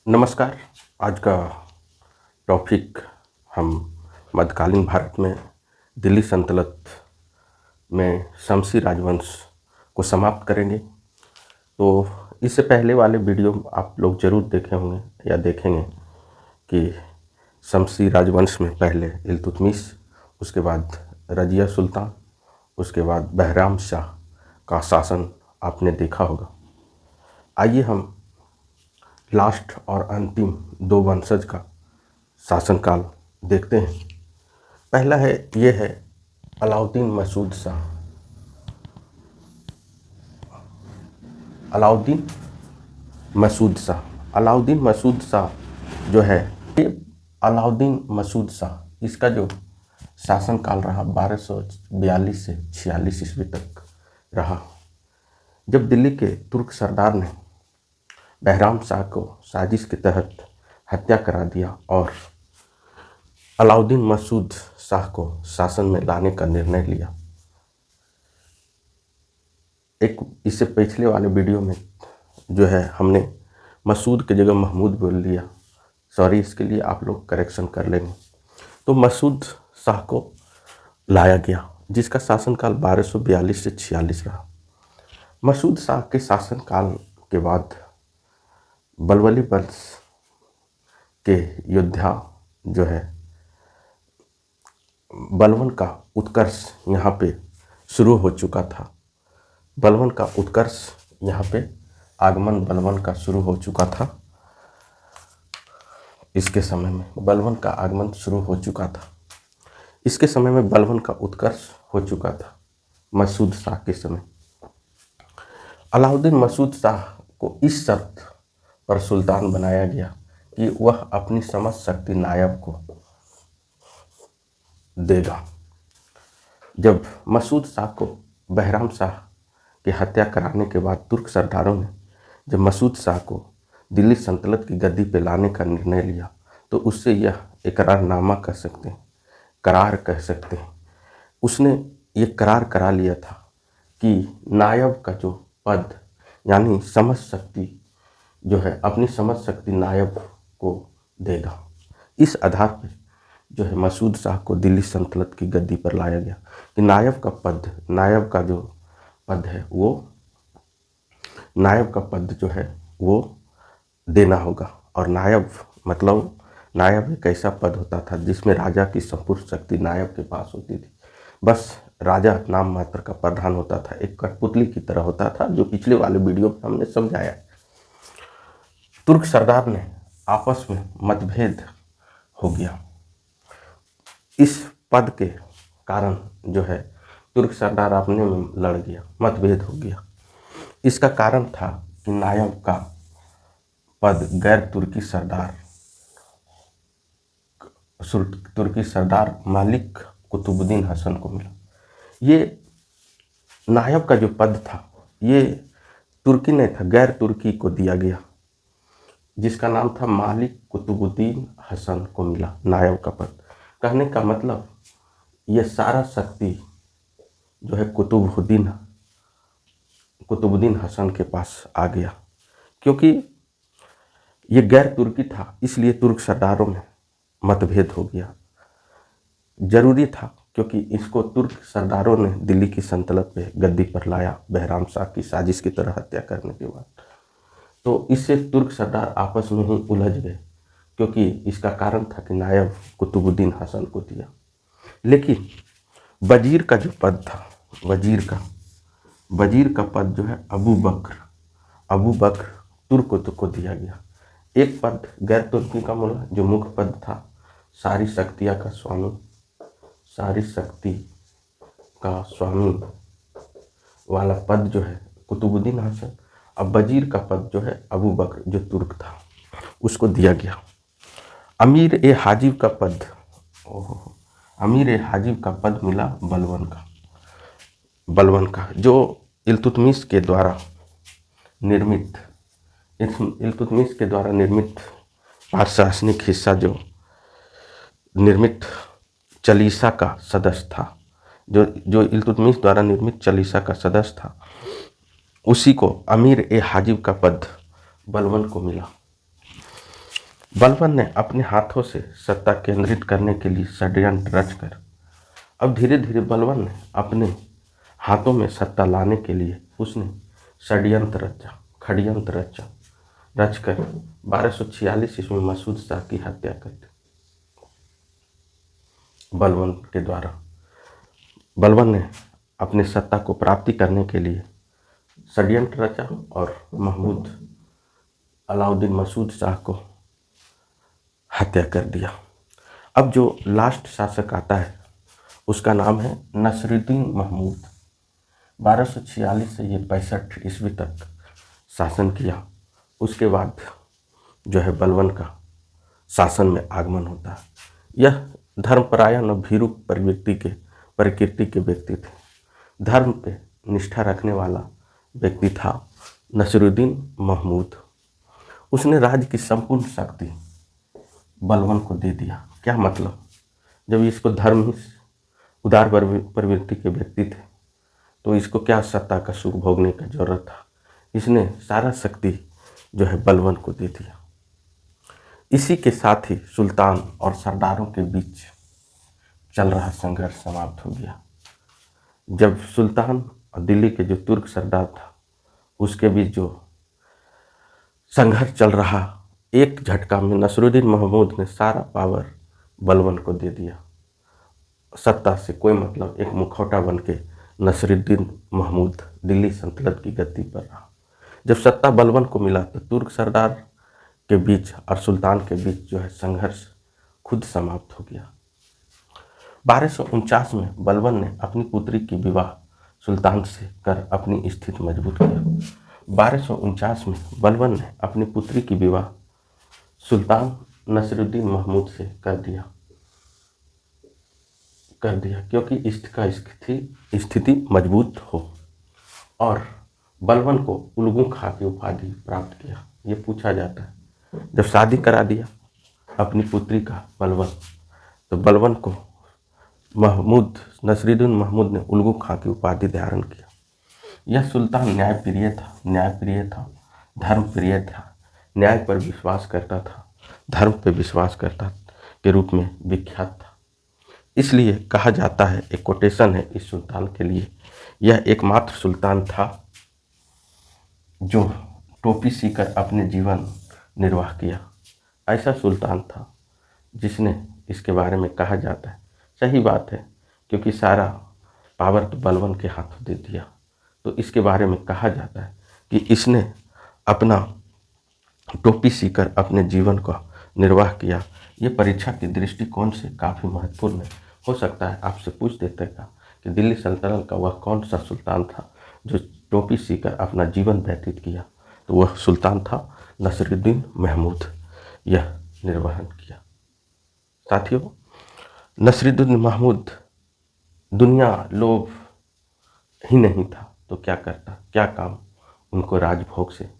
नमस्कार। आज का टॉपिक हम मध्यकालीन भारत में दिल्ली सल्तनत में शमसी राजवंश को समाप्त करेंगे। तो इससे पहले वाले वीडियो आप लोग ज़रूर देखे होंगे या देखेंगे कि शमसी राजवंश में पहले इल्तुतमिश, उसके बाद रज़िया सुल्तान, उसके बाद बहराम शाह का शासन आपने देखा होगा। आइए हम लास्ट और अंतिम दो वंशज का शासनकाल देखते हैं। पहला ये है अलाउद्दीन मसूद शाह। अलाउद्दीन मसूद शाह जो है, ये अलाउद्दीन मसूद शाह, इसका जो शासनकाल रहा 1242 से 46 ईस्वी तक रहा। जब दिल्ली के तुर्क सरदार ने बहराम शाह को साजिश के तहत हत्या करा दिया और अलाउद्दीन मसूद शाह को शासन में लाने का निर्णय लिया। इससे पिछले वाले वीडियो में जो है हमने मसूद की जगह महमूद बोल लिया। सॉरी, इसके लिए आप लोग करेक्शन कर लेंगे। तो मसूद शाह को लाया गया, जिसका शासनकाल 1242 से 46 रहा। मसूद शाह के शासनकाल के बाद बलवली वंश के योद्धा जो है, बलवन का उत्कर्ष यहाँ पे शुरू हो चुका था। बलवन का उत्कर्ष यहाँ पे आगमन बलवन का शुरू हो चुका था। इसके समय में बलवन का आगमन शुरू हो चुका था। इसके समय में बलवन का उत्कर्ष हो चुका था मसूद शाह के समय। अलाउद्दीन मसूद शाह को इस शर्त पर सुल्तान बनाया गया कि वह अपनी समस्त शक्ति नायब को देगा। जब मसूद शाह को बहराम शाह की हत्या कराने के बाद तुर्क सरदारों ने जब मसूद शाह को दिल्ली सल्तनत की गद्दी पे लाने का निर्णय लिया, तो उससे यह इकरारनामा कह सकते हैं, करार कह सकते हैं। उसने ये करार करा लिया था कि नायब का जो पद, यानी समस्त शक्ति जो है, अपनी समस्त शक्ति नायब को देगा। इस आधार पर जो है मसूद शाह को दिल्ली सल्तनत की गद्दी पर लाया गया कि नायब का जो पद है वो, नायब का पद जो है वो देना होगा। और नायब मतलब, नायब एक ऐसा पद होता था जिसमें राजा की संपूर्ण शक्ति नायब के पास होती थी। बस राजा नाम मात्र का प्रधान होता था, एक कठपुतली की तरह होता था, जो पिछले वाले वीडियो में हमने समझाया। तुर्क सरदार ने आपस में मतभेद हो गया। इस पद के कारण जो है तुर्क सरदार अपने में लड़ गया, मतभेद हो गया। इसका कारण था कि नायब का पद गैर तुर्की सरदार मालिक कुतुबुद्दीन हसन को मिला। ये नायब का जो पद था ये तुर्की नहीं था, गैर तुर्की को दिया गया, जिसका नाम था मालिक कुतुबुद्दीन हसन को मिला नायब का पद। कहने का मतलब, ये सारा शक्ति जो है कुतुबुद्दीन हसन के पास आ गया। क्योंकि ये गैर तुर्की था, इसलिए तुर्क सरदारों में मतभेद हो गया। जरूरी था, क्योंकि इसको तुर्क सरदारों ने दिल्ली की सल्तनत पे गद्दी पर लाया बहराम शाह की साजिश की तरह हत्या करने के बाद। तो इससे तुर्क सरदार आपस में ही उलझ गए, क्योंकि इसका कारण था कि नायब कुतुबुद्दीन हसन को दिया। लेकिन वजीर का जो पद था, वजीर का पद जो है अबू बकर तुर्क को दिया गया। एक पद गैर तुर्की का मिला, जो मुख्य पद था सारी शक्ति का स्वामी वाला पद जो है कुतुबुद्दीन हसन। अब वजीर का पद जो है अबू बकर जो तुर्क था उसको दिया गया। अमीर ए हाजिब का पद मिला बलवन का, जो इल्तुतमिश के द्वारा निर्मित प्रशासनिक हिस्सा, जो निर्मित चालीसा का सदस्य था, जो इल्तुतमिश द्वारा निर्मित चालीसा का सदस्य था, उसी को अमीर ए हाजिब का पद बलवन को मिला। बलबन ने अपने हाथों से सत्ता केंद्रित करने के लिए षड्यंत्र रचकर अब धीरे धीरे बलबन ने अपने हाथों में सत्ता लाने के लिए उसने षड्यंत्र रचा, खड़यंत्र रचा, रचकर 1246 ईस्वी में मसूद शाह की हत्या कर दी बलबन के द्वारा। बलबन ने अपने सत्ता को प्राप्ति करने के लिए षड्यंत्र रचा और महमूद अलाउद्दीन मसूद शाह को हत्या कर दिया। अब जो लास्ट शासक आता है उसका नाम है नसरुद्दीन महमूद। 1246 से ये 65 ईस्वी तक शासन किया। उसके बाद जो है बलबन का शासन में आगमन होता है। यह धर्मपरायण और भीरू प्रकृति के व्यक्ति थे। धर्म पे निष्ठा रखने वाला व्यक्ति था नसरुद्दीन महमूद। उसने राज्य की संपूर्ण शक्ति बलबन को दे दिया। क्या मतलब, जब इसको धर्म ही उदार प्रवृत्ति के व्यक्ति थे तो इसको क्या सत्ता का सुख भोगने का जरूरत था। इसने सारा शक्ति जो है बलबन को दे दिया। इसी के साथ ही सुल्तान और सरदारों के बीच चल रहा संघर्ष समाप्त हो गया। जब सुल्तान और दिल्ली के जो तुर्क सरदार था उसके बीच जो संघर्ष चल रहा, एक झटका में नसरुद्दीन महमूद ने सारा पावर बलबन को दे दिया। सत्ता से कोई मतलब, एक मुखौटा बन के नसरुद्दीन महमूद दिल्ली सल्तनत की गद्दी पर रहा। जब सत्ता बलबन को मिला तो तुर्क सरदार के बीच और सुल्तान के बीच जो है संघर्ष खुद समाप्त हो गया। 1249 में बलबन ने अपनी पुत्री की विवाह सुल्तान से कर अपनी स्थिति मजबूत किया। 1249 में बलबन ने अपनी पुत्री की विवाह सुल्तान नसरुद्दीन महमूद से कर दिया क्योंकि इसका स्थिति मजबूत हो, और बलबन को उल्गू खां की उपाधि प्राप्त किया। ये पूछा जाता है, जब शादी करा दिया अपनी पुत्री का बलबन, तो बलबन को नसरुद्दीन महमूद ने उल्गू खां की उपाधि धारण किया। यह सुल्तान न्यायप्रिय था, धर्मप्रिय था, न्याय पर विश्वास करता था, धर्म पर विश्वास करता के रूप में विख्यात था। इसलिए कहा जाता है, एक कोटेशन है इस सुल्तान के लिए, यह एकमात्र सुल्तान था जो टोपी सीकर अपने जीवन निर्वाह किया। ऐसा सुल्तान था जिसने, इसके बारे में कहा जाता है, सही बात है क्योंकि सारा पावर तो बलबन के हाथों दे दिया, तो इसके बारे में कहा जाता है कि इसने अपना टोपी सीकर अपने जीवन का निर्वाह किया। ये परीक्षा के दृष्टिकोण से काफ़ी महत्वपूर्ण हो सकता है। आपसे पूछ देते का कि दिल्ली सल्तनत का वह कौन सा सुल्तान था जो टोपी सीकर अपना जीवन व्यतीत किया, तो वह सुल्तान था नसरुद्दीन महमूद। यह निर्वहन किया। साथियों, नसरुद्दीन महमूद दुनिया लोभ ही नहीं था तो क्या करता, क्या काम उनको राजभोग से,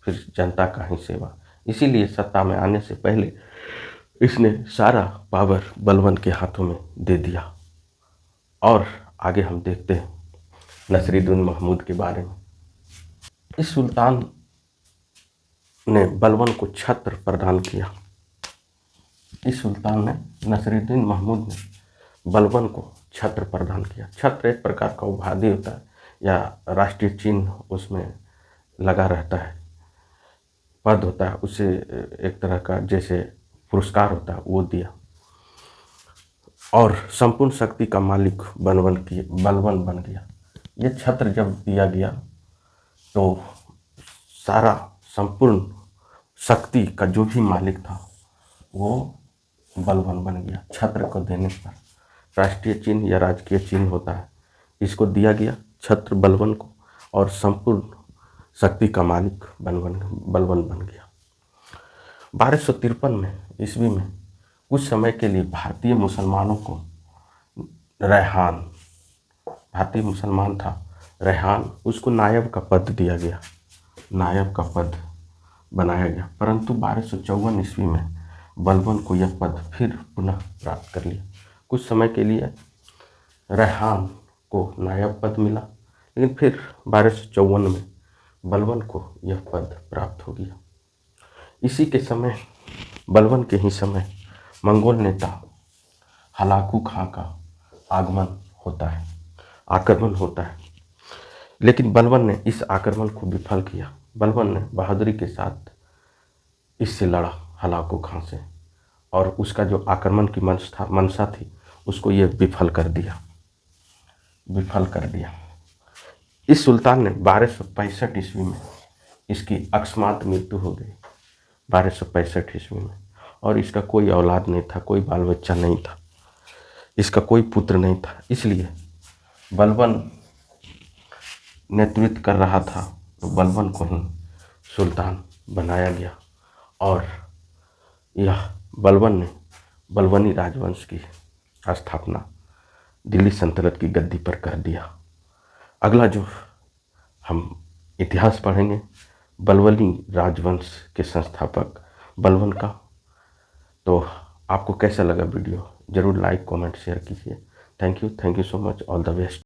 फिर जनता का ही सेवा। इसीलिए सत्ता में आने से पहले इसने सारा पावर बलबन के हाथों में दे दिया। और आगे हम देखते हैं नसरुद्दीन महमूद के बारे में। इस सुल्तान ने बलबन को छत्र प्रदान किया। इस सुल्तान ने, नसरुद्दीन महमूद ने बलबन को छत्र प्रदान किया। छत्र एक प्रकार का उपाधि होता है या राष्ट्रीय चिन्ह उसमें लगा रहता है, पद होता है, उसे एक तरह का जैसे पुरस्कार होता है वो दिया। और संपूर्ण शक्ति का मालिक बलबन बन गया। ये छत्र जब दिया गया तो सारा संपूर्ण शक्ति का जो भी मालिक था वो बलबन बन गया। छत्र को देने पर राष्ट्रीय चिन्ह या राजकीय चिन्ह होता है, इसको दिया गया छत्र बलबन को, और संपूर्ण शक्ति का मालिक बलबन बन गया। 1253 में ईस्वी में कुछ समय के लिए भारतीय मुसलमानों को भारतीय मुसलमान था रेहान, उसको नायब का पद दिया गया, नायब का पद बनाया गया। परंतु 1254 ईस्वी में बलबन को यह पद फिर पुनः प्राप्त कर लिया। कुछ समय के लिए रेहान को नायब पद मिला, लेकिन फिर 1254 में बलबन को यह पद प्राप्त हो गया। इसी के समय बलबन के ही समय मंगोल नेता हलाकू खां का आगमन होता है, आक्रमण होता है। लेकिन बलबन ने इस आक्रमण को विफल किया। बलबन ने बहादुरी के साथ इससे लड़ा, हलाकू खां से, और उसका जो आक्रमण की मंशा थी उसको ये विफल कर दिया। इस सुल्तान ने 1265 ईस्वी में इसकी अकस्मात मृत्यु हो गई, 1265 ईस्वी में। और इसका कोई औलाद नहीं था, कोई बाल बच्चा नहीं था, इसका कोई पुत्र नहीं था। इसलिए बलबन नेतृत्व कर रहा था, तो बलबन को ही सुल्तान बनाया गया। और यह बलबन ने बलबनी राजवंश की स्थापना दिल्ली सल्तनत की गद्दी पर कर दिया। अगला जो हम इतिहास पढ़ेंगे बलबनी राजवंश के संस्थापक बलबन का। तो आपको कैसा लगा वीडियो, ज़रूर लाइक कमेंट शेयर कीजिए। Thank you so much, all the best.